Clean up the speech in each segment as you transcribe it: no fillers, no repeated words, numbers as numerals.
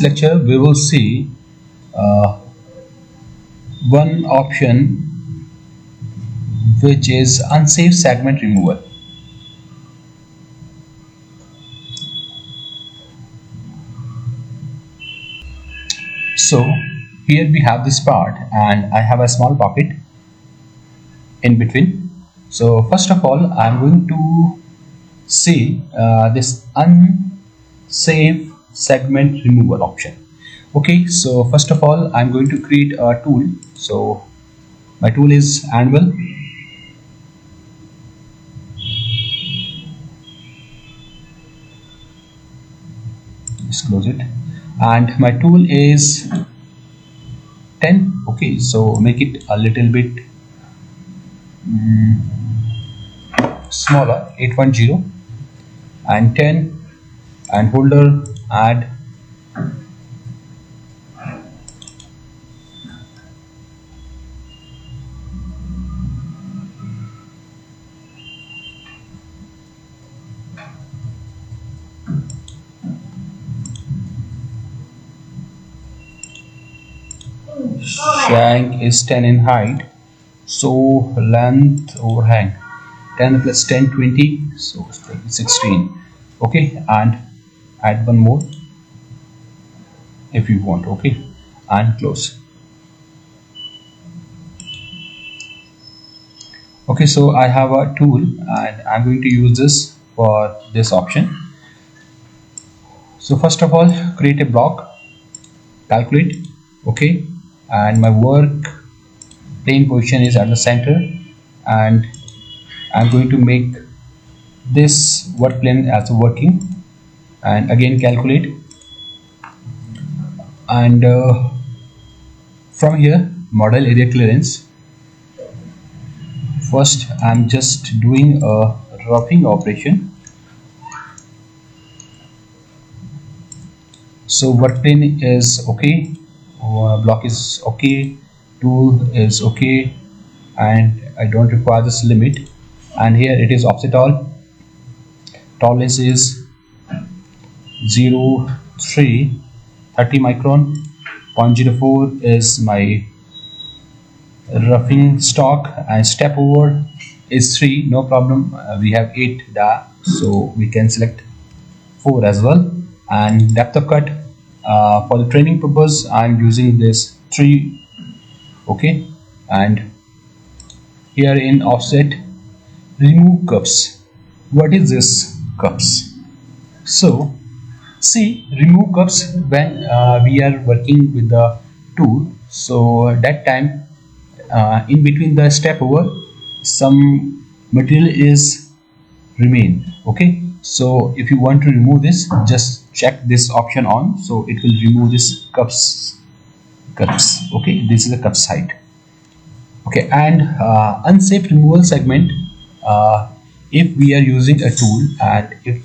lecture we will see one option which is unsafe segment removal. So here we have this part and I have a small pocket in between. So first of all I'm going to see this unsafe segment removal option. Okay, so first of all I'm going to create a tool. So my tool is anvil. Just close it. And my tool is 10. Okay, so make it a little bit smaller, 8.0 and 10, and holder add shank is 10 in height, so length overhang 10 plus 10 20, so 16. Okay, and add one more if you want. Okay, and close. Okay, so I have a tool and I'm going to use this for this option. So first of all, create a block, calculate. Okay, and my work plane position is at the center, and I'm going to make this work plane as a working, and again calculate. And from here, model area clearance. First I'm just doing a roughing operation. So work plane is okay, block is okay, tool is okay, and I don't require this limit. And here it is offset all, tolerance is 0, 3, 30 micron, 0.04 is my roughing stock, and step over is 3, no problem. We have 8 da, so we can select 4 as well. And depth of cut, for the training purpose I'm using this 3. Okay, and here in offset, remove curves. What is this curves? So see, remove curves when we are working with the tool. So at that time, in between the step over, some material is remain. Okay, so if you want to remove this, just check this option on, so it will remove this cups. Okay, this is the cup side. Okay, and unsafe removal segment, if we are using a tool and if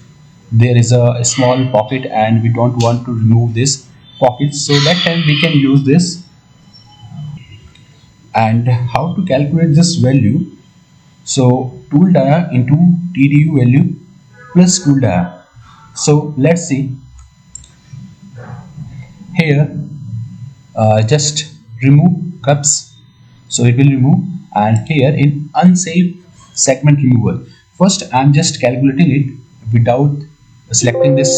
there is a small pocket and we don't want to remove this pocket, so that time we can use this. And how to calculate this value? So tool dia into TDU value plus tool dia. So let's see here, just remove cups, so it will remove. And here in unsafe segment removal, first I'm just calculating it without selecting this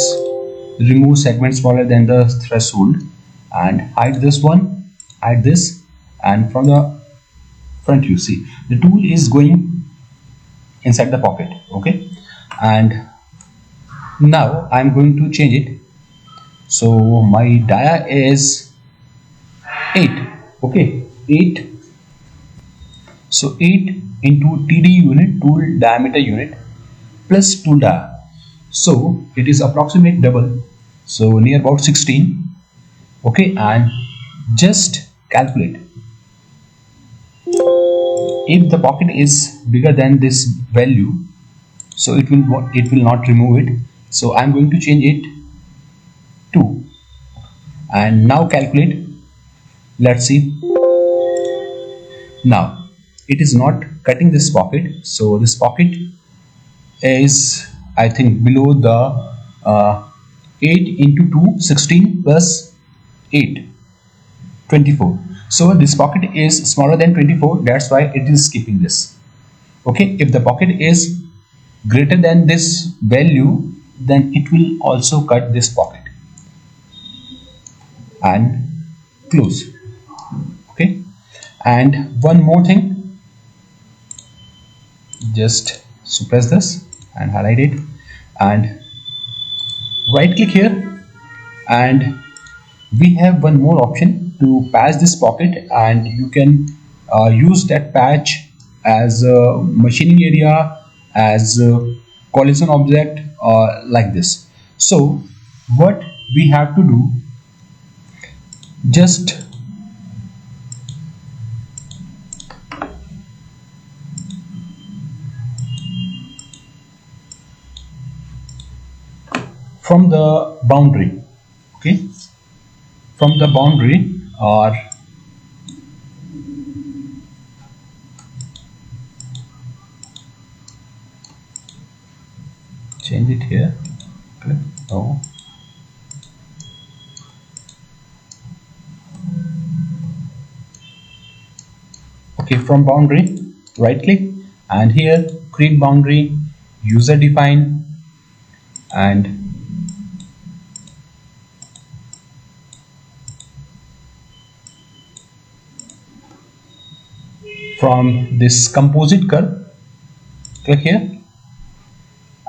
remove segment smaller than the threshold, and hide this one, hide this, and from the front you see the tool is going inside the pocket. Okay, and now I'm going to change it. So my dia is 8. Okay, 8. So 8 into TD unit, tool diameter unit, plus tool dia. So it is approximate double, so near about 16. Okay, and just calculate. If the pocket is bigger than this value, so it will not remove it. So I'm going to change it 2, and now calculate. Let's see. Now it is not cutting this pocket, so this pocket is, I think, below the 8 into 2, 16 plus 8, 24. So this pocket is smaller than 24, that's why it is skipping this. Okay, if the pocket is greater than this value, then it will also cut this pocket and close. Okay, and one more thing, just suppress this and highlight it and right click here, and we have one more option to patch this pocket, and you can use that patch as a machining area, as a collision object, like this. So what we have to do, just from the boundary, okay, from the boundary, or change it here, click, no, okay, from boundary, right click, and here create boundary, user define, and from this composite curve, click here,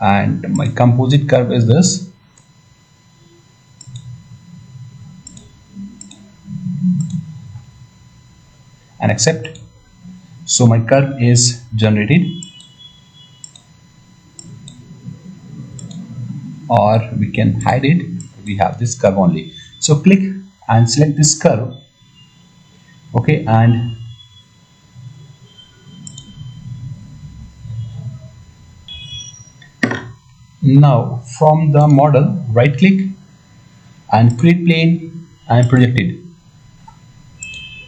and my composite curve is this, and accept. So my curve is generated, or we can hide it, we have this curve only. So click and select this curve, okay, and now from the model, right click and create plane and project it,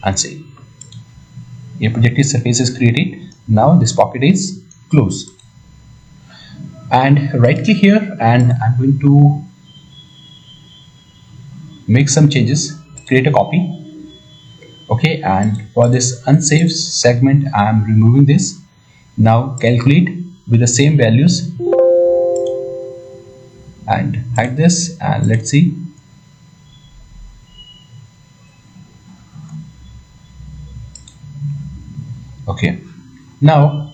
and see a projected surface is created. Now this pocket is closed, and right click here, and I'm going to make some changes, create a copy, okay, and for this unsafe segment I'm removing this. Now calculate with the same values and hide this, and let's see. Okay, now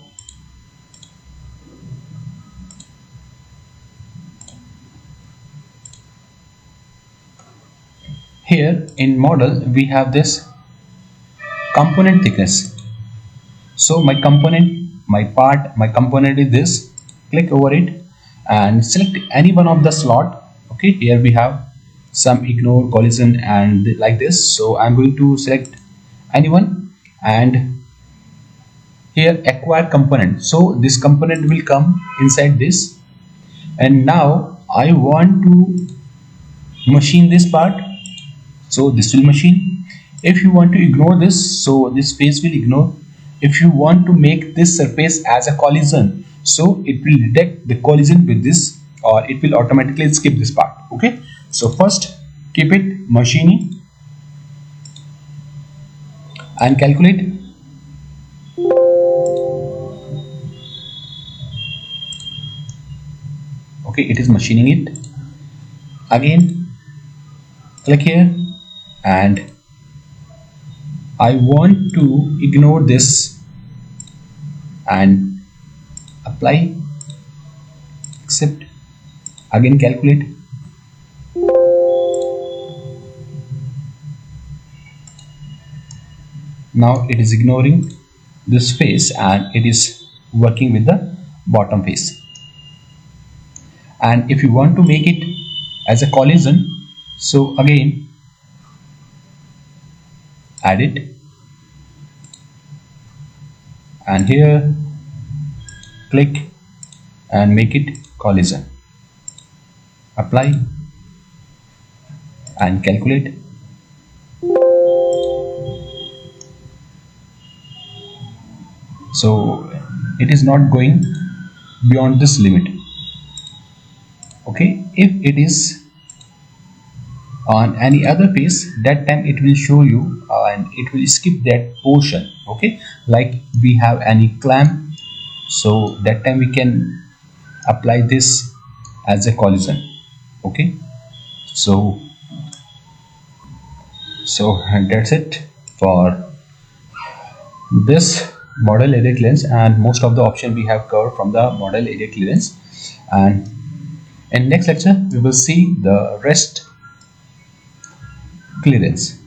here in model we have this component thickness. So my component, my component is this. Click over it and select any one of the slot. Okay, here we have some ignore, collision, and like this. So I'm going to select anyone, and here acquire component. So this component will come inside this, and now I want to machine this part, so this will machine. If you want to ignore this, so this face will ignore. If you want to make this surface as a collision, so it will detect the collision with this, or it will automatically skip this part. Okay, so first keep it machining and calculate. Okay, it is machining it. Again click here, and I want to ignore this and apply, accept, again calculate. Now it is ignoring this face and it is working with the bottom face. And if you want to make it as a collision, so again add it, and here click and make it collision, apply and calculate. So it is not going beyond this limit. Okay, if it is on any other piece, that time it will show you and it will skip that portion. Okay, like we have any clamp, so that time we can apply this as a collision. Okay, so that's it for this model area clearance, and most of the option we have covered from the model area clearance. And in next lecture we will see the rest clearance.